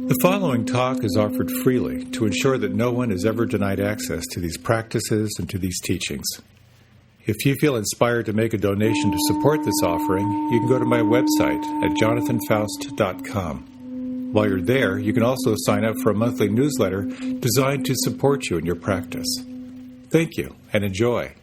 The following talk is offered freely to ensure that no one is ever denied access to these practices and to these teachings. If you feel inspired to make a donation to support this offering, you can go to my website at jonathanfoust.com. While you're there, you can also sign up for a monthly newsletter designed to support you in your practice. Thank you, and enjoy.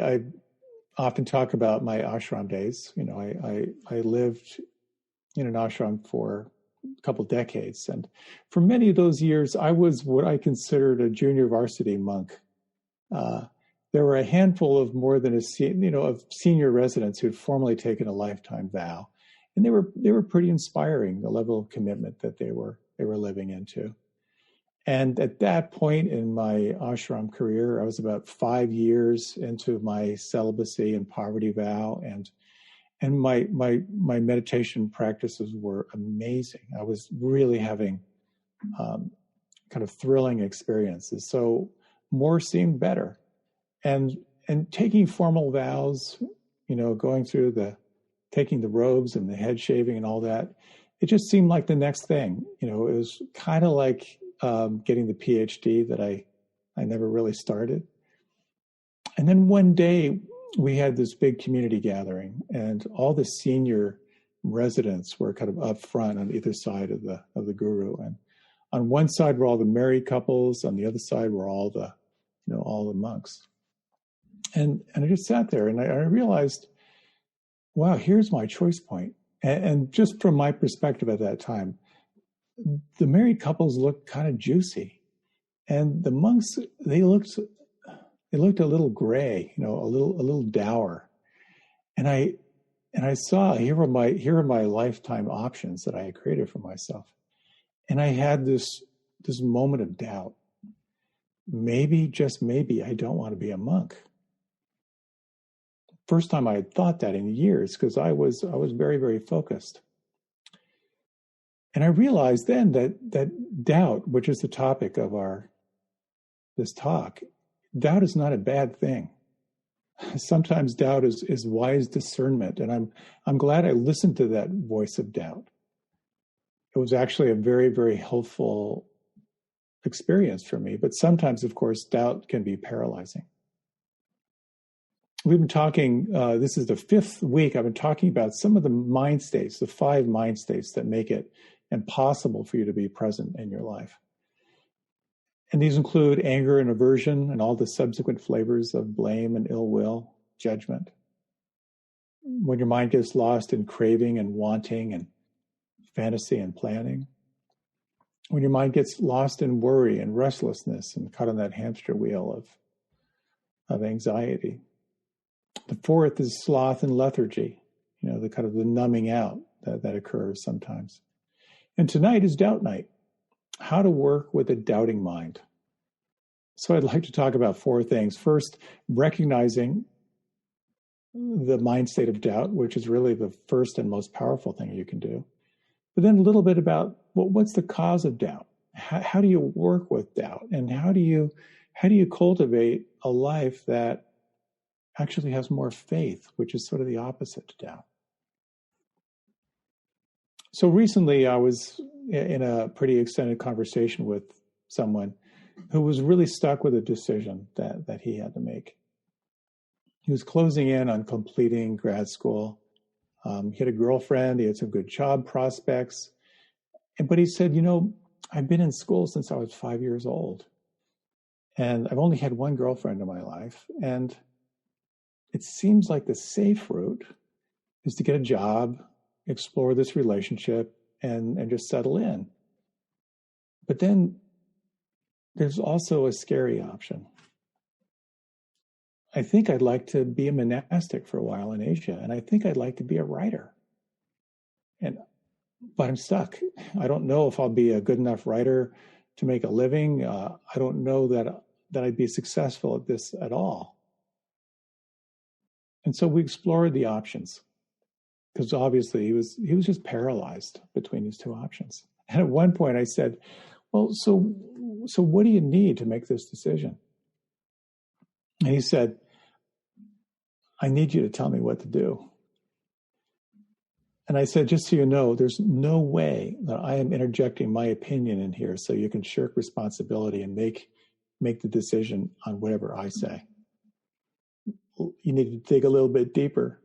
I often talk about my ashram days. I lived in an ashram for a couple decades, and for many of those years, I was what I considered a junior varsity monk. There were a handful of of senior residents who had formally taken a lifetime vow, and they were pretty inspiring, the level of commitment that they were living into. And at that point in my ashram career, I was about 5 years into my celibacy and poverty vow, and my meditation practices were amazing. I was really having kind of thrilling experiences. So more seemed better, and taking formal vows, going through taking the robes and the head shaving and all that, it just seemed like the next thing. It was kind of like getting the PhD that I never really started. And then one day we had this big community gathering, and all the senior residents were kind of up front on either side of the guru. And on one side were all the married couples, on the other side were all the monks. And I just sat there and I realized, wow, here's my choice point. And just from my perspective at that time, the married couples looked kind of juicy, and the monks, they looked a little gray, a little dour. And I saw, here are my lifetime options that I had created for myself. And I had this moment of doubt. Maybe, just maybe, I don't want to be a monk. First time I had thought that in years, because I was very, very focused. And I realized then that doubt, which is the topic of this talk, doubt is not a bad thing. Sometimes doubt is wise discernment, and I'm glad I listened to that voice of doubt. It was actually a very, very helpful experience for me. But sometimes, of course, doubt can be paralyzing. We've been talking, this is the 5th week, I've been talking about some of the mind states, the 5 mind states that make it impossible for you to be present in your life. And these include anger and aversion and all the subsequent flavors of blame and ill will, judgment. When your mind gets lost in craving and wanting and fantasy and planning. When your mind gets lost in worry and restlessness and caught on that hamster wheel of anxiety. The 4th is sloth and lethargy, the kind of the numbing out that occurs sometimes. And tonight is doubt night, how to work with a doubting mind. So I'd like to talk about 4 things. First, recognizing the mind state of doubt, which is really the first and most powerful thing you can do. But then a little bit about what's the cause of doubt? How do you work with doubt? And how do you cultivate a life that actually has more faith, which is sort of the opposite to doubt? So recently I was in a pretty extended conversation with someone who was really stuck with a decision that he had to make. He was closing in on completing grad school. He had a girlfriend, he had some good job prospects. But he said, I've been in school since I was 5 years old. And I've only had one girlfriend in my life. And it seems like the safe route is to get a job, explore this relationship, and just settle in. But then there's also a scary option. I think I'd like to be a monastic for a while in Asia, and I think I'd like to be a writer. But I'm stuck. I don't know if I'll be a good enough writer to make a living. I don't know that I'd be successful at this at all. And so we explored the options, because obviously he was just paralyzed between these 2 options. And at one point I said, well, so what do you need to make this decision? And he said, I need you to tell me what to do. And I said, just so you know, there's no way that I am interjecting my opinion in here so you can shirk responsibility and make the decision on whatever I say. You need to dig a little bit deeper.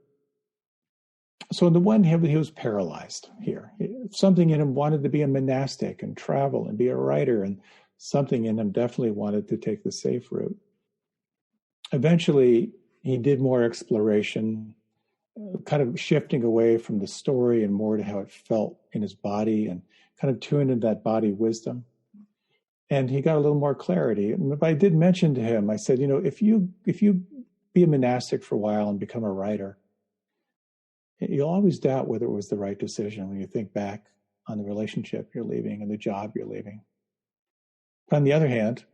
So on the one hand, he was paralyzed here. Something in him wanted to be a monastic and travel and be a writer, and something in him definitely wanted to take the safe route. Eventually, he did more exploration, kind of shifting away from the story and more to how it felt in his body, and kind of tuned into that body wisdom. And he got a little more clarity. But I did mention to him, I said, if you be a monastic for a while and become a writer, you'll always doubt whether it was the right decision when you think back on the relationship you're leaving and the job you're leaving. But on the other hand,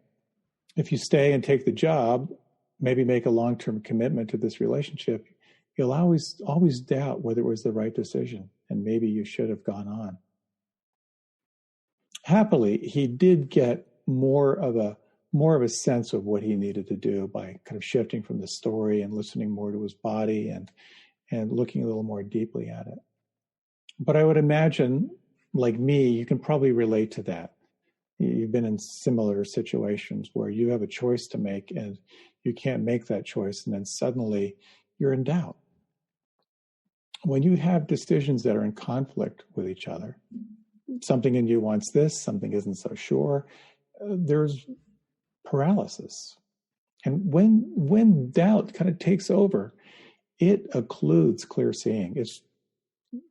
if you stay and take the job, maybe make a long-term commitment to this relationship, you'll always doubt whether it was the right decision, and maybe you should have gone on. Happily, he did get more of a sense of what he needed to do by kind of shifting from the story and listening more to his body and looking a little more deeply at it. But I would imagine, like me, you can probably relate to that. You've been in similar situations where you have a choice to make and you can't make that choice, and then suddenly you're in doubt. When you have decisions that are in conflict with each other, something in you wants this, something isn't so sure, there's paralysis. And when doubt kind of takes over, it occludes clear seeing.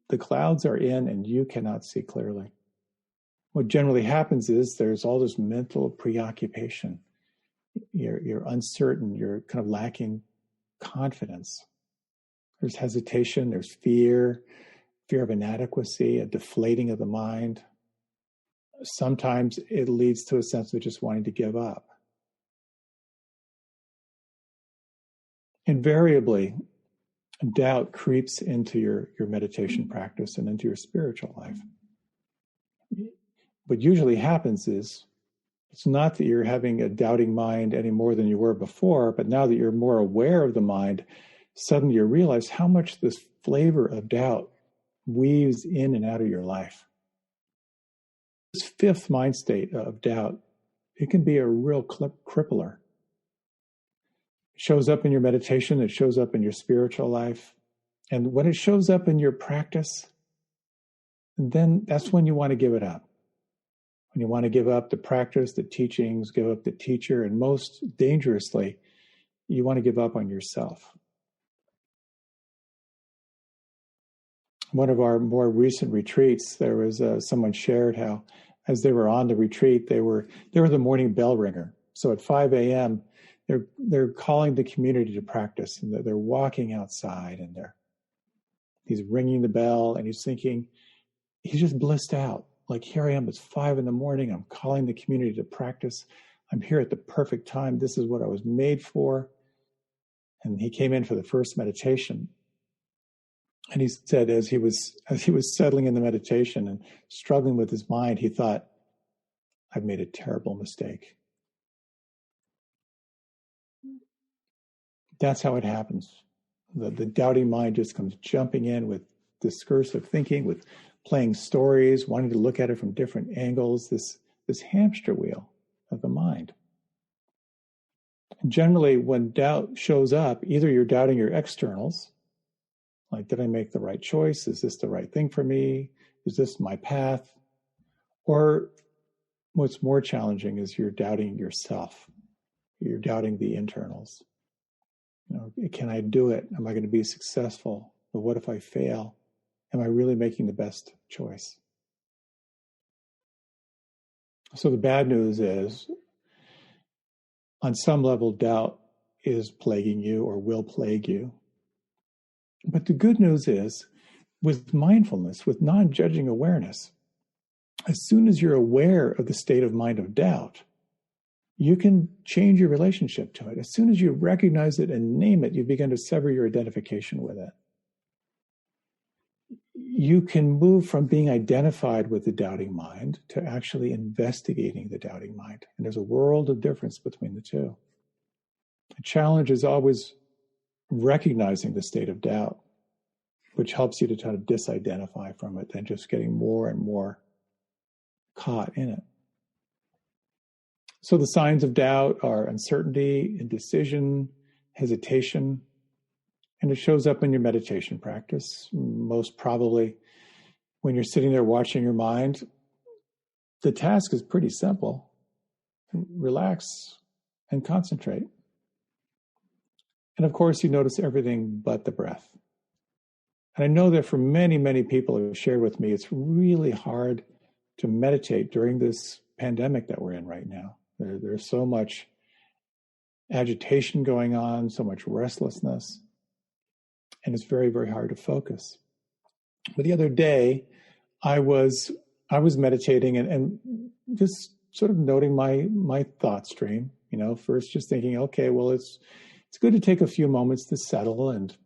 The clouds are in and you cannot see clearly. What generally happens is there's all this mental preoccupation. You're uncertain, you're kind of lacking confidence. There's hesitation, there's fear of inadequacy, a deflating of the mind. Sometimes it leads to a sense of just wanting to give up. Invariably, doubt creeps into your meditation practice and into your spiritual life. What usually happens is it's not that you're having a doubting mind any more than you were before, but now that you're more aware of the mind, suddenly you realize how much this flavor of doubt weaves in and out of your life. This fifth mind state of doubt, it can be a real crippler. It shows up in your meditation, it shows up in your spiritual life. And when it shows up in your practice, then that's when you want to give it up. When you want to give up the practice, the teachings, give up the teacher, and most dangerously, you want to give up on yourself. One of our more recent retreats, there was someone shared how, as they were on the retreat, they were the morning bell ringer. So at 5 a.m., they're calling the community to practice, and they're walking outside, and he's ringing the bell, and he's thinking, he's just blissed out. Like, here I am, it's 5 a.m, I'm calling the community to practice. I'm here at the perfect time. This is what I was made for. And he came in for the first meditation. And he said, as he was settling in the meditation and struggling with his mind, he thought, I've made a terrible mistake. That's how it happens. The doubting mind just comes jumping in with discursive thinking, with playing stories, wanting to look at it from different angles, this hamster wheel of the mind. And generally, when doubt shows up, either you're doubting your externals, like, did I make the right choice? Is this the right thing for me? Is this my path? Or what's more challenging is you're doubting yourself. You're doubting the internals. Can I do it? Am I going to be successful? But what if I fail? Am I really making the best choice? So the bad news is, on some level, doubt is plaguing you or will plague you. But the good news is, with mindfulness, with non-judging awareness, as soon as you're aware of the state of mind of doubt, you can change your relationship to it. As soon as you recognize it and name it, you begin to sever your identification with it. you can move from being identified with the doubting mind to actually investigating the doubting mind. And there's a world of difference between the two. The challenge is always recognizing the state of doubt, which helps you to try to disidentify from it than just getting more and more caught in it. So the signs of doubt are uncertainty, indecision, hesitation, and it shows up in your meditation practice. Most probably when you're sitting there watching your mind, the task is pretty simple. Relax and concentrate. And of course, you notice everything but the breath. And I know that for many, many people who have shared with me, it's really hard to meditate during this pandemic that we're in right now. There's so much agitation going on, so much restlessness, and it's very, very hard to focus. But the other day, I was meditating and just sort of noting my thought stream. First just thinking, okay, well, it's good to take a few moments to settle, and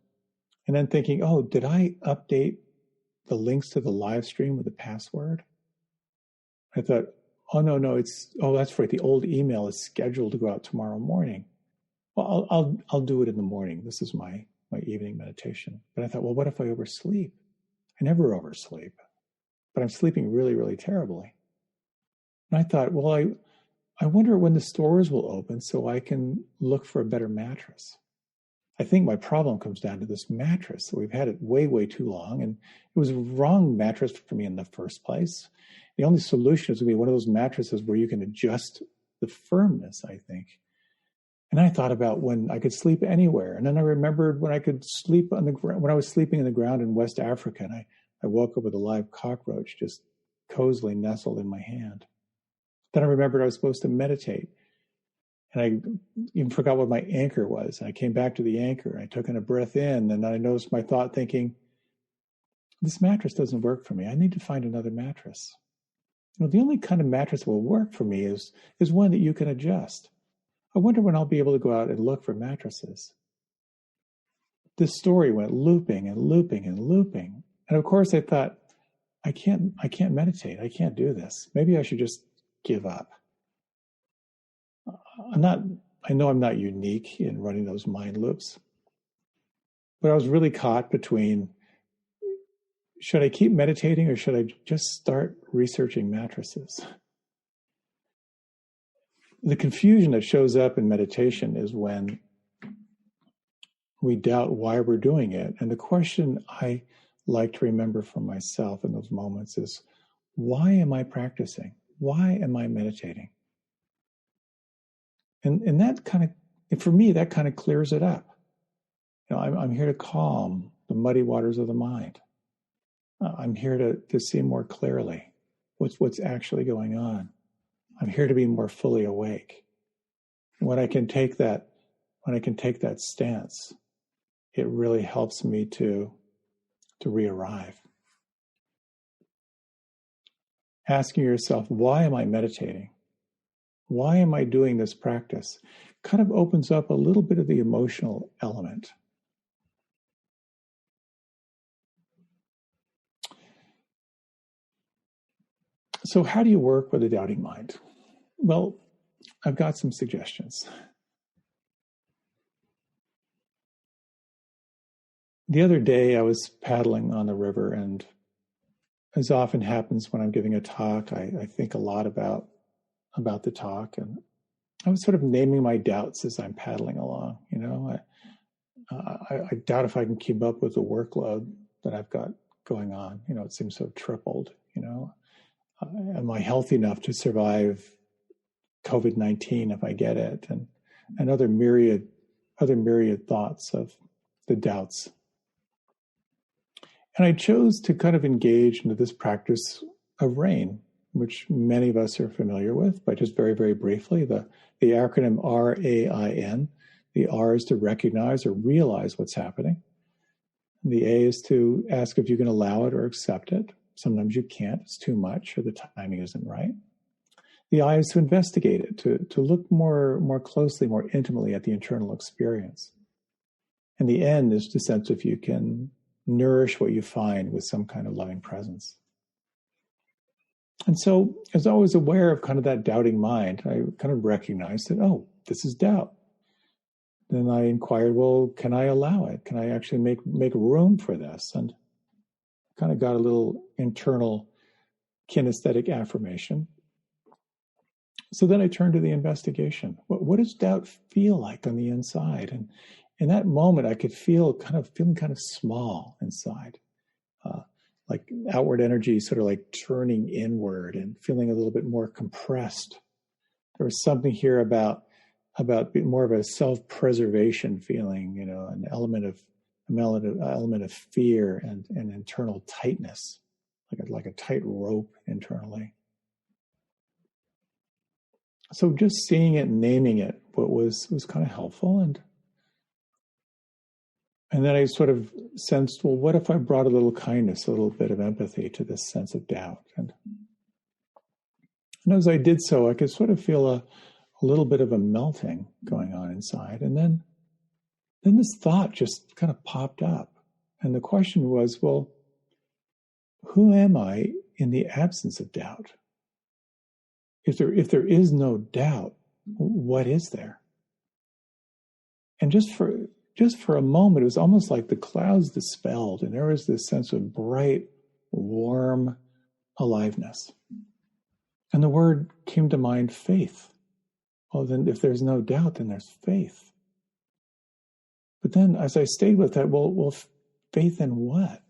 then thinking, oh, did I update the links to the live stream with the password? I thought, oh, no, that's right. The old email is scheduled to go out tomorrow morning. Well, I'll do it in the morning. This is my evening meditation. But I thought, well, what if I oversleep? I never oversleep, but I'm sleeping really, really terribly. And I thought, well, I wonder when the stores will open so I can look for a better mattress. I think my problem comes down to this mattress. We've had it way, way too long, and it was a wrong mattress for me in the first place. The only solution is to be one of those mattresses where you can adjust the firmness, I think. And I thought about when I could sleep anywhere. And then I remembered when I could sleep on the ground, when I was sleeping on the ground in West Africa, and I woke up with a live cockroach just cozily nestled in my hand. Then I remembered I was supposed to meditate. And I even forgot what my anchor was. And I came back to the anchor. I took in a breath in, and I noticed my thought thinking, this mattress doesn't work for me. I need to find another mattress. The only kind of mattress that will work for me is one that you can adjust. I wonder when I'll be able to go out and look for mattresses. This story went looping and looping and looping. And of course I thought, I can't meditate. I can't do this. Maybe I should just give up. I know I'm not unique in running those mind loops, but I was really caught between, should I keep meditating or should I just start researching mattresses? The confusion that shows up in meditation is when we doubt why we're doing it. And the question I like to remember for myself in those moments is, why am I practicing? Why am I meditating? And that for me, that kind of clears it up. I'm here to calm the muddy waters of the mind. I'm here to see more clearly what's actually going on. I'm here to be more fully awake. When I can take that stance, it really helps me to re-arrive. Asking yourself, why am I meditating? Why am I doing this practice? Kind of opens up a little bit of the emotional element. So how do you work with a doubting mind? Well, I've got some suggestions. The other day I was paddling on the river, and as often happens when I'm giving a talk, I think a lot about the talk, and I was sort of naming my doubts as I'm paddling along. I doubt if I can keep up with the workload that I've got going on. It seems to have tripled. Am I healthy enough to survive COVID-19 if I get it? And other myriad thoughts of the doubts. And I chose to kind of engage into this practice of RAIN, which many of us are familiar with, but just very, very briefly, the acronym RAIN. The R is to recognize or realize what's happening. The A is to ask if you can allow it or accept it. Sometimes you can't, it's too much, or the timing isn't right. The I is to investigate it, to look more closely, more intimately at the internal experience. And the N is to sense if you can nourish what you find with some kind of loving presence. And so, as I was aware of kind of that doubting mind, I kind of recognized that, oh, this is doubt. Then I inquired, well, can I allow it? Can I actually make room for this? And kind of got a little internal kinesthetic affirmation. So then I turned to the investigation. What does doubt feel like on the inside? And in that moment, I could feeling kind of small inside, like outward energy sort of like turning inward and feeling a little bit more compressed. There was something here about more of a self-preservation feeling, an element of fear and internal tightness, like a tight rope internally. So just seeing it and naming it was kind of helpful. And then I sort of sensed, well, what if I brought a little kindness, a little bit of empathy to this sense of doubt? And as I did so, I could sort of feel a little bit of a melting going on inside. And then this thought just kind of popped up. And the question was, well, who am I in the absence of doubt? If there is no doubt, what is there? And just for a moment, it was almost like the clouds dispelled and there was this sense of bright, warm aliveness. And the word came to mind, faith. Well, then if there's no doubt, then there's faith. But then as I stayed with that, well, faith in what?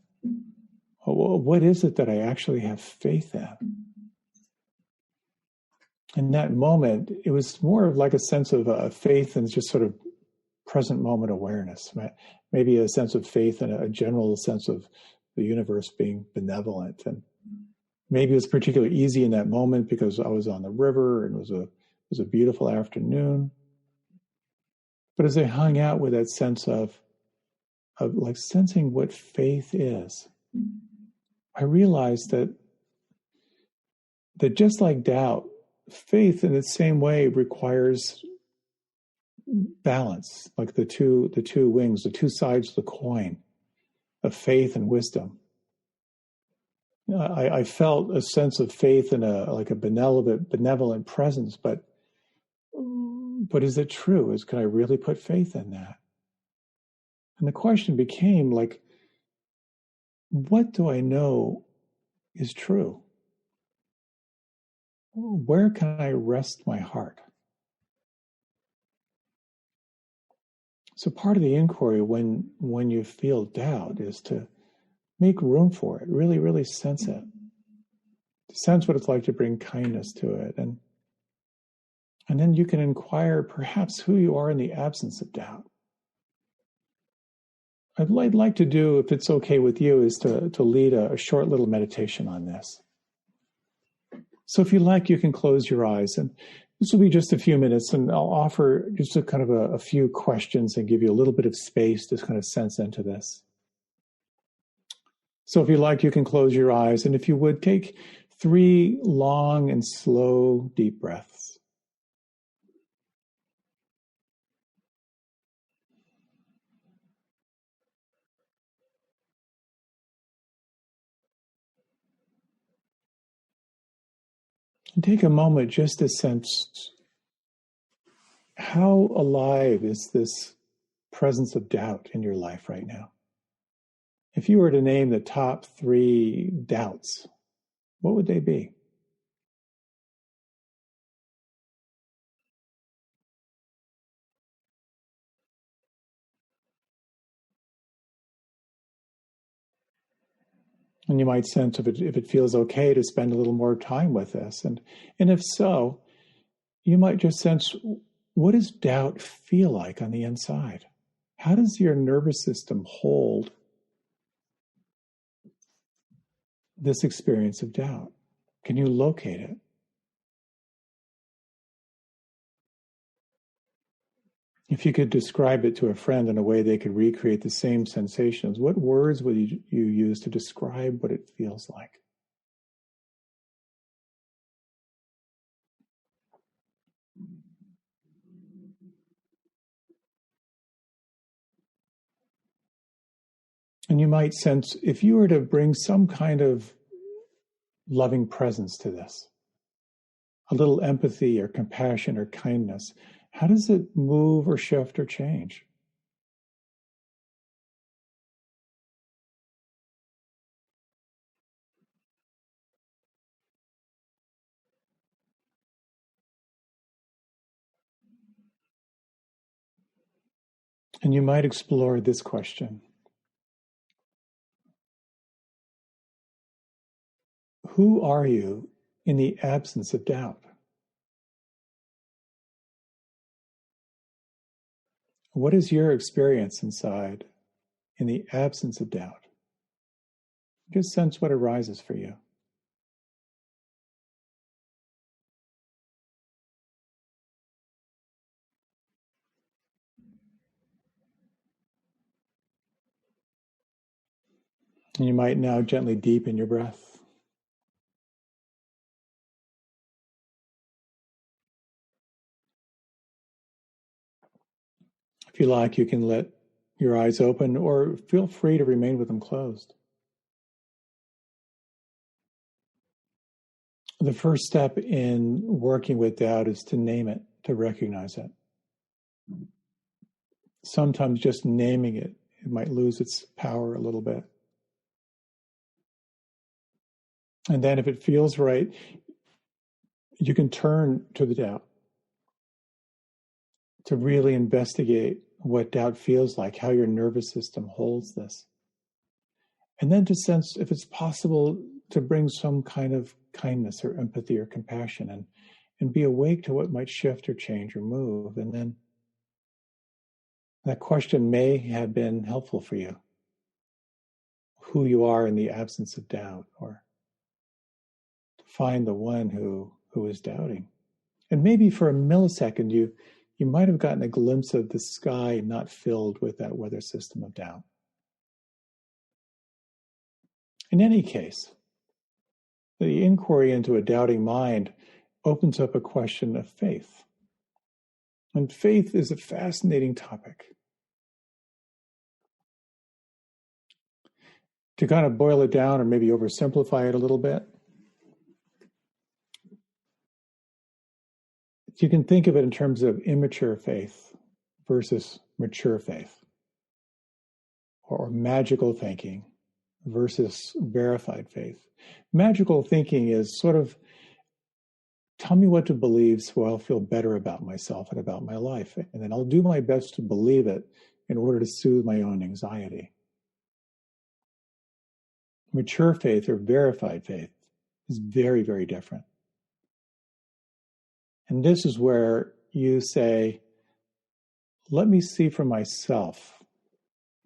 Well, what is it that I actually have faith in? In that moment, it was more of like a sense of faith and just sort of present moment awareness. Maybe a sense of faith and a general sense of the universe being benevolent. And maybe it was particularly easy in that moment because I was on the river and it was a beautiful afternoon. But as I hung out with that sense of like sensing what faith is, I realized that just like doubt, faith in the same way requires balance, like the two wings, the two sides of the coin of faith and wisdom. I felt a sense of faith in a benevolent presence, but is it true? Can I really put faith in that? And the question became like, what do I know is true? Where can I rest my heart? So part of the inquiry when you feel doubt is to make room for it, really, really sense it. To sense what it's like to bring kindness to it. And then you can inquire perhaps who you are in the absence of doubt. I'd like to do, if it's okay with you, is to lead a short little meditation on this. So if you like, you can close your eyes, and this will be just a few minutes, and I'll offer just a few questions and give you a little bit of space to kind of sense into this. So if you like, you can close your eyes, and if you would, take 3 long and slow deep breaths. And take a moment just to sense how alive is this presence of doubt in your life right now. If you were to name the top 3 doubts, what would they be? And you might sense if it feels okay to spend a little more time with this. And if so, you might just sense, what does doubt feel like on the inside? How does your nervous system hold this experience of doubt? Can you locate it? If you could describe it to a friend in a way they could recreate the same sensations, what words would you use to describe what it feels like? And you might sense, if you were to bring some kind of loving presence to this, a little empathy or compassion or kindness, how does it move or shift or change? And you might explore this question. Who are you in the absence of doubt? What is your experience inside in the absence of doubt? Just sense what arises for you. And you might now gently deepen your breath. If you like, you can let your eyes open or feel free to remain with them closed. The first step in working with doubt is to name it, to recognize it. Sometimes just naming it, it might lose its power a little bit. And then if it feels right, you can turn to the doubt to really investigate what doubt feels like, how your nervous system holds this. And then to sense if it's possible to bring some kind of kindness or empathy or compassion and be awake to what might shift or change or move. And then that question may have been helpful for you. Who you are in the absence of doubt, or to find the one who is doubting. And maybe for a millisecond, you might have gotten a glimpse of the sky not filled with that weather system of doubt. In any case, the inquiry into a doubting mind opens up a question of faith. And faith is a fascinating topic. To kind of boil it down or maybe oversimplify it a little bit, you can think of it in terms of immature faith versus mature faith, or magical thinking versus verified faith. Magical thinking is sort of, tell me what to believe so I'll feel better about myself and about my life. And then I'll do my best to believe it in order to soothe my own anxiety. Mature faith or verified faith is very, very different. And this is where you say, let me see for myself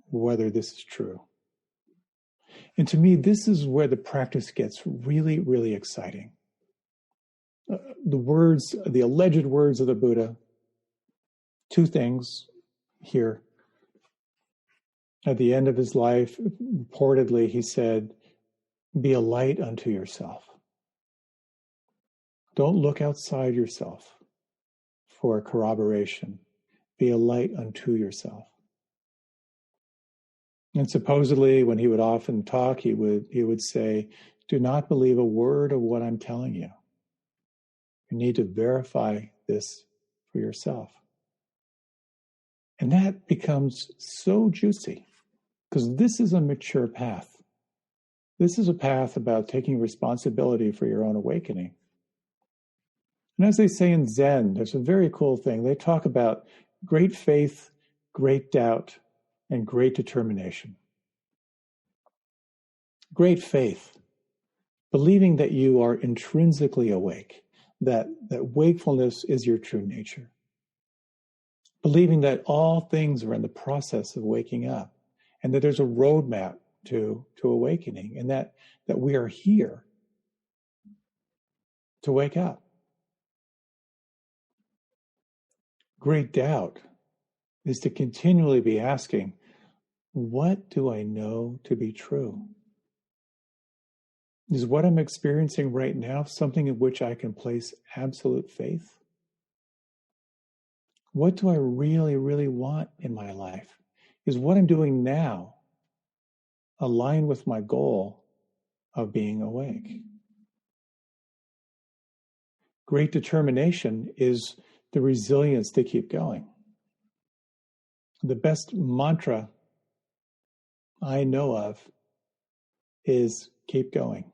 whether this is true. And to me, this is where the practice gets really, really exciting. The alleged words of the Buddha, two things here. At the end of his life, reportedly, he said, be a light unto yourself. Don't look outside yourself for corroboration. Be a light unto yourself. And supposedly, when he would often talk, he would say, do not believe a word of what I'm telling you. You need to verify this for yourself. And that becomes so juicy, because this is a mature path. This is a path about taking responsibility for your own awakening. And as they say in Zen, there's a very cool thing. They talk about great faith, great doubt, and great determination. Great faith, believing that you are intrinsically awake, that wakefulness is your true nature. Believing that all things are in the process of waking up, and that there's a roadmap to awakening, and that we are here to wake up. Great doubt is to continually be asking, what do I know to be true? Is what I'm experiencing right now something in which I can place absolute faith? What do I really, really want in my life? Is what I'm doing now align with my goal of being awake. Great determination is the resilience to keep going. The best mantra I know of is keep going.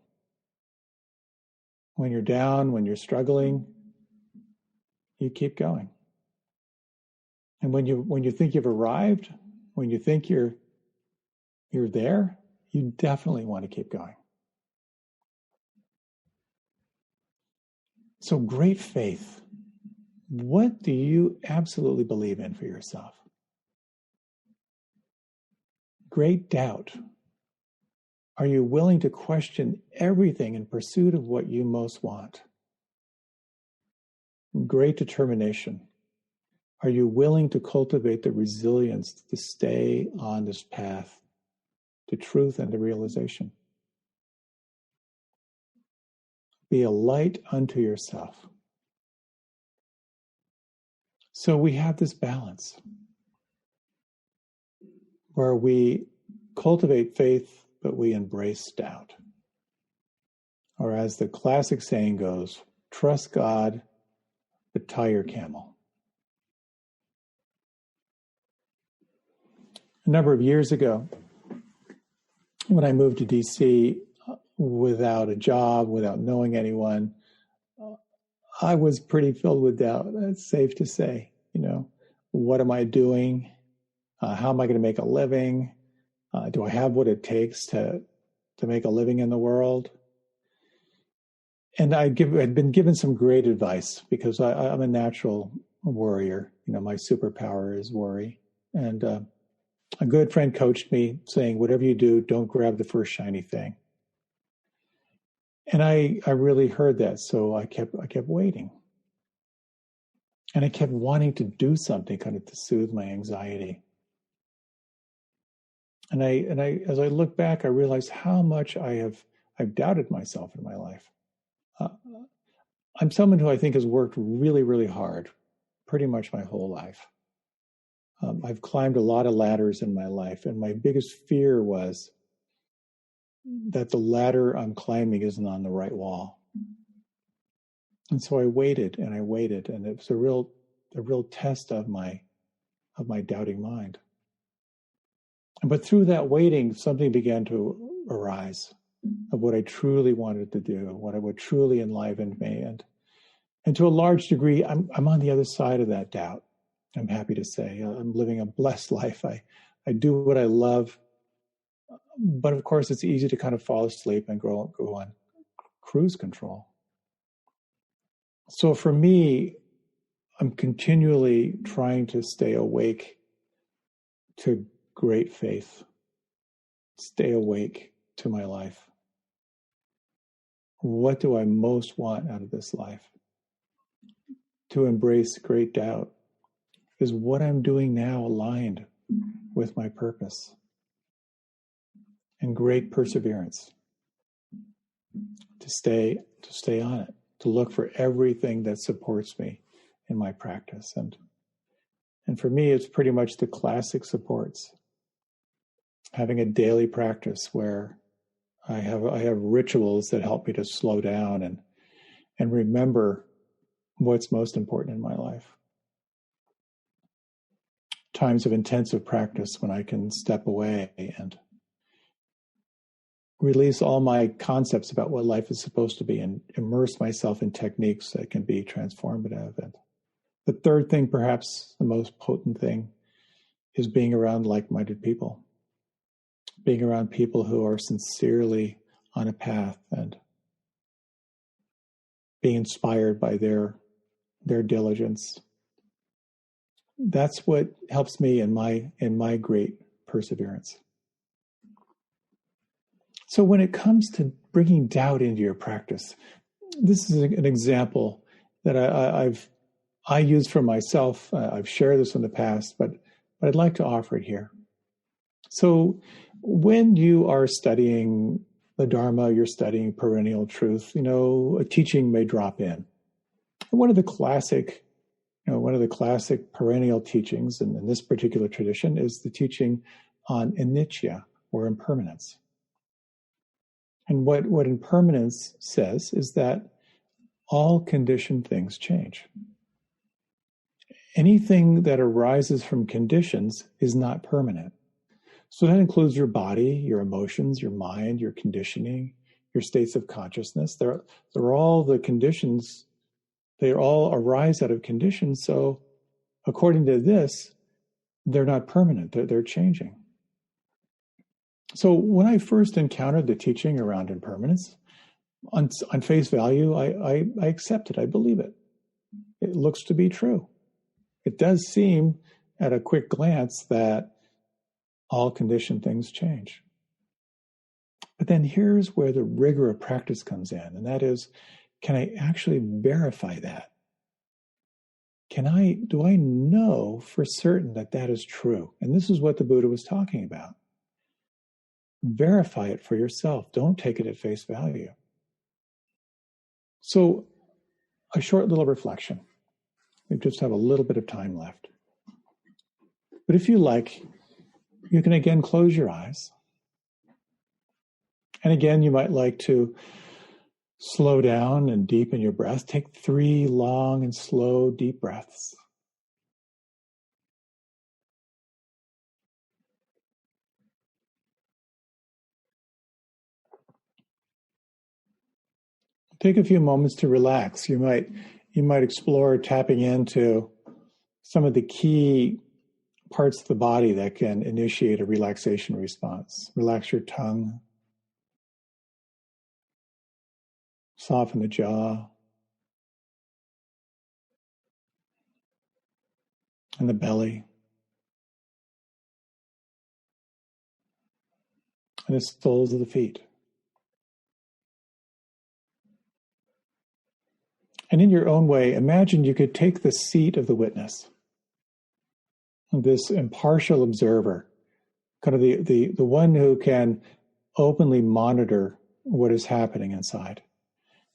When you're down, when you're struggling, you keep going. And when you think you've arrived, when you think you're there, you definitely want to keep going. So great faith. What do you absolutely believe in for yourself? Great doubt. Are you willing to question everything in pursuit of what you most want? Great determination. Are you willing to cultivate the resilience to stay on this path to truth and to realization? Be a light unto yourself. So we have this balance where we cultivate faith, but we embrace doubt. Or as the classic saying goes, trust God, but tie your camel. A number of years ago, when I moved to DC without a job, without knowing anyone, I was pretty filled with doubt. It's safe to say, what am I doing? How am I going to make a living? Do I have what it takes to make a living in the world? And I'd been given some great advice because I'm a natural worrier. My superpower is worry. And a good friend coached me saying, whatever you do, don't grab the first shiny thing. And I really heard that. So I kept waiting. And I kept wanting to do something kind of to soothe my anxiety. And I as I look back, I realized how much I've doubted myself in my life. I'm someone who I think has worked really, really hard, pretty much my whole life. I've climbed a lot of ladders in my life, and my biggest fear was that the ladder I'm climbing isn't on the right wall. And so I waited, and it was a real test of my doubting mind. But through that waiting, something began to arise of what I truly wanted to do, what truly enlivened me. And to a large degree, I'm on the other side of that doubt. I'm happy to say I'm living a blessed life. I do what I love, but of course it's easy to kind of fall asleep and go on cruise control. So for me, I'm continually trying to stay awake to great faith, stay awake to my life. What do I most want out of this life? To embrace great doubt. Is what I'm doing now aligned with my purpose? And great perseverance to stay on it, to look for everything that supports me in my practice. And for me, it's pretty much the classic supports. Having a daily practice where I have rituals that help me to slow down and remember what's most important in my life. Times of intensive practice when I can step away and release all my concepts about what life is supposed to be and immerse myself in techniques that can be transformative. And the third thing, perhaps the most potent thing, is being around like-minded people. Being around people who are sincerely on a path and being inspired by their diligence. That's what helps me in my great perseverance. So when it comes to bringing doubt into your practice, this is an example that I use for myself. I've shared this in the past, but I'd like to offer it here. So when you are studying the Dharma, you're studying perennial truth, a teaching may drop in. One of the classic perennial teachings in this particular tradition is the teaching on Initia, or impermanence. And what impermanence says is that all conditioned things change. Anything that arises from conditions is not permanent. So that includes your body, your emotions, your mind, your conditioning, your states of consciousness. They're all the conditions, they all arise out of conditions. So according to this, they're not permanent, they're changing. So when I first encountered the teaching around impermanence, on face value, I accept it, I believe it. It looks to be true. It does seem at a quick glance that all conditioned things change. But then here's where the rigor of practice comes in, and that is, can I actually verify that? Do I know for certain that that is true? And this is what the Buddha was talking about. Verify it for yourself. Don't take it at face value. So, a short little reflection. We just have a little bit of time left. But if you like, you can again close your eyes. And again, you might like to slow down and deepen your breath. Take 3 long and slow, deep breaths. Take a few moments to relax. You might explore tapping into some of the key parts of the body that can initiate a relaxation response. Relax your tongue. Soften the jaw. And the belly. And the soles of the feet. And in your own way, imagine you could take the seat of the witness, this impartial observer, kind of the one who can openly monitor what is happening inside.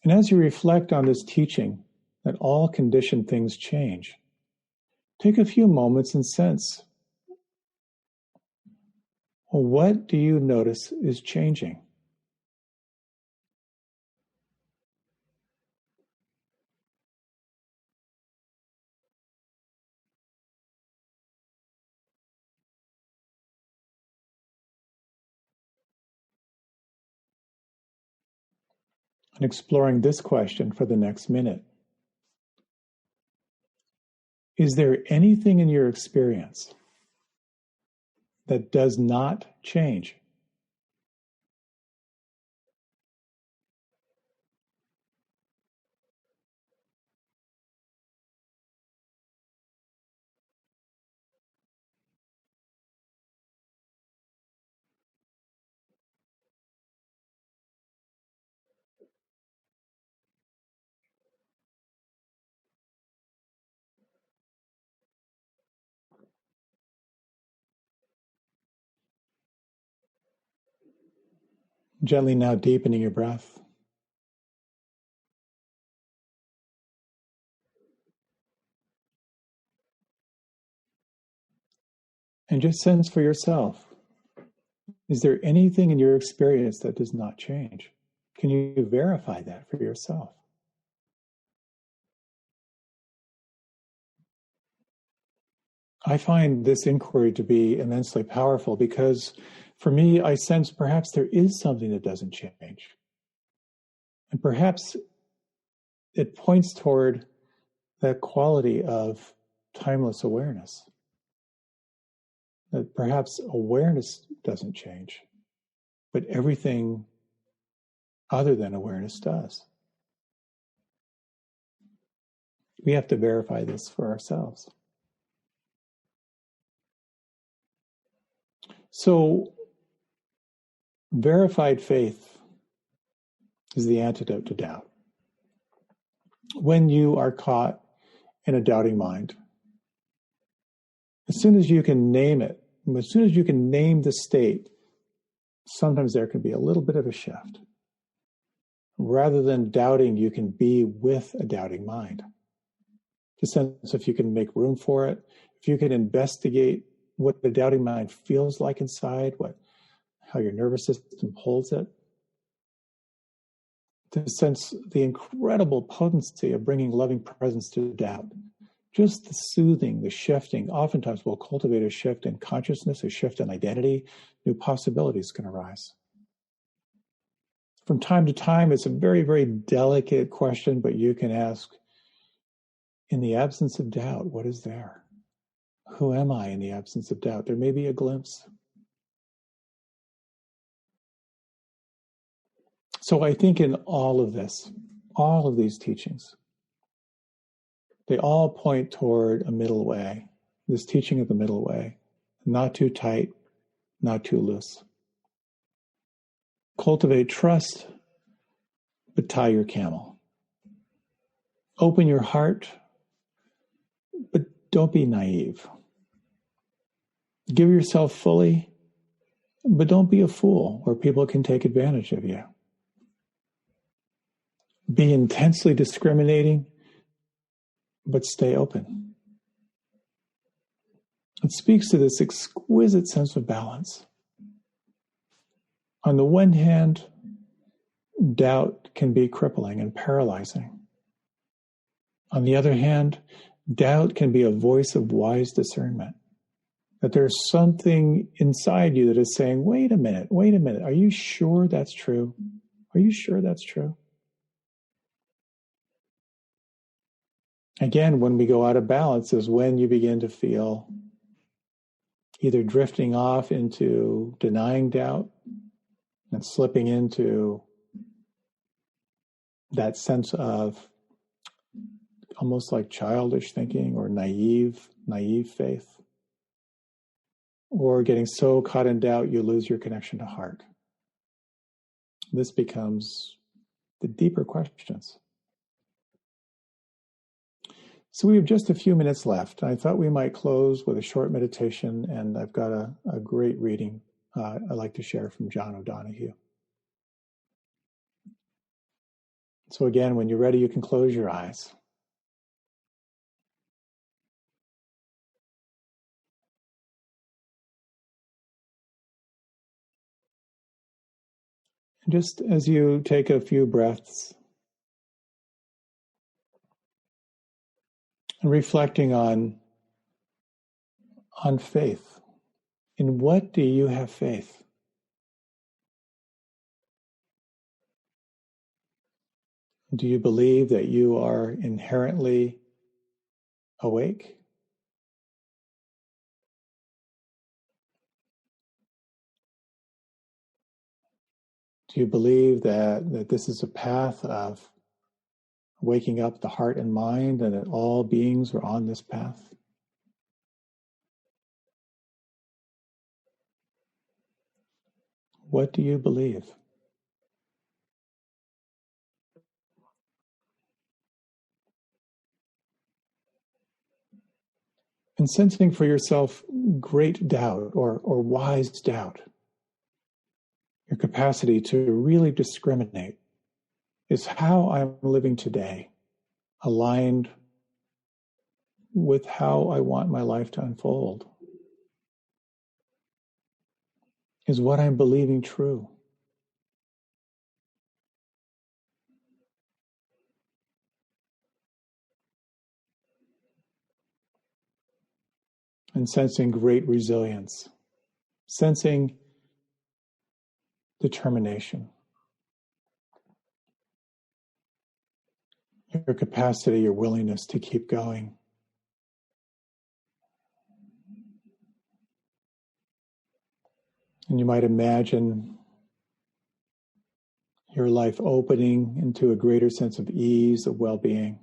And as you reflect on this teaching that all conditioned things change, take a few moments and sense, well, what do you notice is changing? And exploring this question for the next minute. Is there anything in your experience that does not change? Gently now deepening your breath. And just sense for yourself, is there anything in your experience that does not change? Can you verify that for yourself? I find this inquiry to be immensely powerful because for me, I sense perhaps there is something that doesn't change. And perhaps it points toward that quality of timeless awareness. That perhaps awareness doesn't change, but everything other than awareness does. We have to verify this for ourselves. So, verified faith is the antidote to doubt. When you are caught in a doubting mind, as soon as you can name it, as soon as you can name the state, sometimes there can be a little bit of a shift. Rather than doubting, you can be with a doubting mind. The sense if you can make room for it, if you can investigate what the doubting mind feels like inside, how your nervous system holds it, to sense the incredible potency of bringing loving presence to doubt. Just the soothing, the shifting, oftentimes will cultivate a shift in consciousness, a shift in identity. New possibilities can arise. From time to time, it's a very, very delicate question, but you can ask, in the absence of doubt, what is there? Who am I in the absence of doubt? There may be a glimpse. So I think in all of this, all of these teachings, they all point toward a middle way, this teaching of the middle way, not too tight, not too loose. Cultivate trust, but tie your camel. Open your heart, but don't be naive. Give yourself fully, but don't be a fool where people can take advantage of you. Be intensely discriminating, but stay open. It speaks to this exquisite sense of balance. On the one hand, doubt can be crippling and paralyzing. On the other hand, doubt can be a voice of wise discernment. That there's something inside you that is saying, wait a minute, are you sure that's true? Are you sure that's true? Again, when we go out of balance is when you begin to feel either drifting off into denying doubt and slipping into that sense of almost like childish thinking or naive faith, or getting so caught in doubt you lose your connection to heart. This becomes the deeper questions. So we have just a few minutes left. I thought we might close with a short meditation, and I've got a great reading I'd like to share from John O'Donohue. So again, when you're ready, you can close your eyes. And just as you take a few breaths, and reflecting on faith. In what do you have faith? Do you believe that you are inherently awake? Do you believe that this is a path of waking up the heart and mind, and that all beings are on this path? What do you believe? And sensing for yourself great doubt or wise doubt, your capacity to really discriminate, is how I'm living today, aligned with how I want my life to unfold? Is what I'm believing true? And sensing great resilience, sensing determination, your capacity, your willingness to keep going. And you might imagine your life opening into a greater sense of ease, of well-being.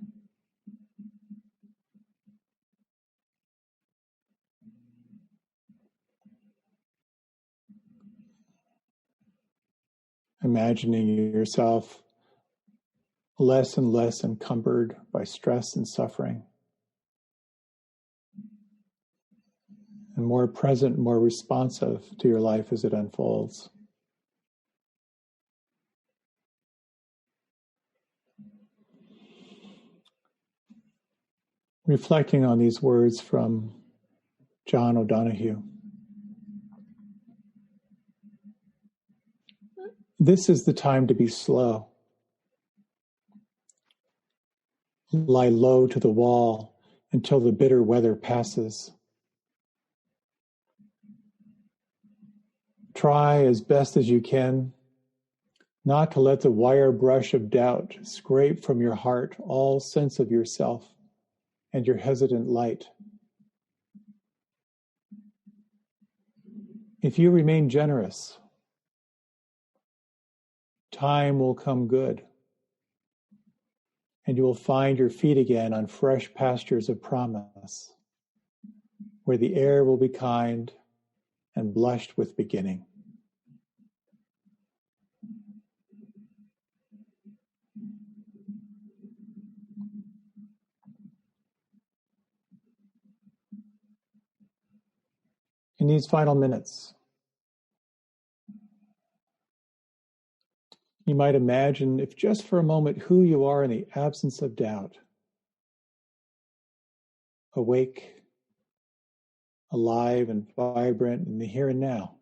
Imagining yourself less and less encumbered by stress and suffering, and more present, more responsive to your life as it unfolds. Reflecting on these words from John O'Donohue. This is the time to be slow. Lie low to the wall until the bitter weather passes. Try as best as you can not to let the wire brush of doubt scrape from your heart all sense of yourself and your hesitant light. If you remain generous, time will come good, and you will find your feet again on fresh pastures of promise, where the air will be kind and blushed with beginning. In these final minutes, you might imagine, if just for a moment, who you are in the absence of doubt. Awake, alive and vibrant in the here and now.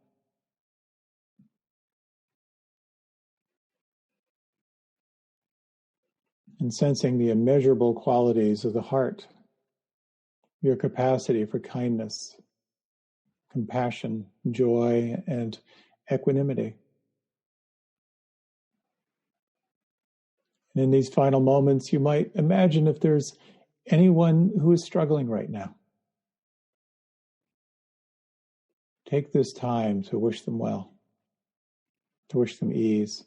And sensing the immeasurable qualities of the heart, your capacity for kindness, compassion, joy, and equanimity. And in these final moments, you might imagine if there's anyone who is struggling right now. Take this time to wish them well, to wish them ease.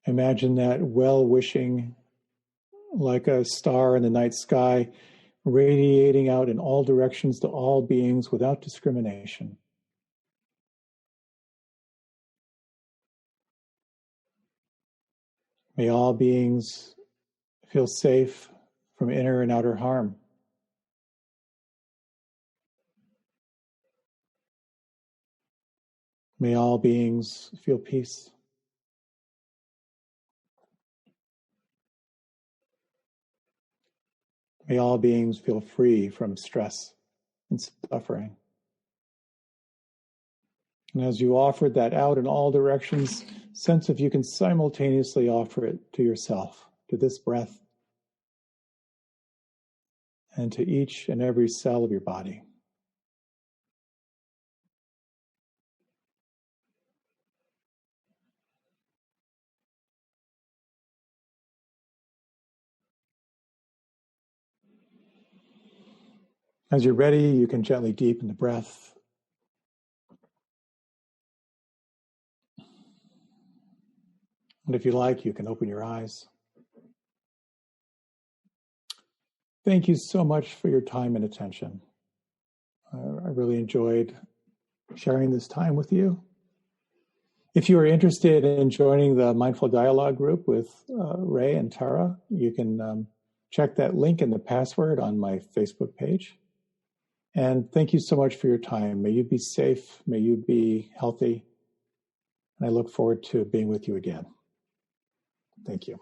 Imagine that well-wishing, like a star in the night sky, radiating out in all directions to all beings without discrimination. May all beings feel safe from inner and outer harm. May all beings feel peace. May all beings feel free from stress and suffering. And as you offered that out in all directions, sense if you can simultaneously offer it to yourself, to this breath, and to each and every cell of your body. As you're ready, you can gently deepen the breath. And if you like, you can open your eyes. Thank you so much for your time and attention. I really enjoyed sharing this time with you. If you are interested in joining the Mindful Dialogue group with Ray and Tara, you can check that link in the password on my Facebook page. And thank you so much for your time. May you be safe. May you be healthy. And I look forward to being with you again. Thank you.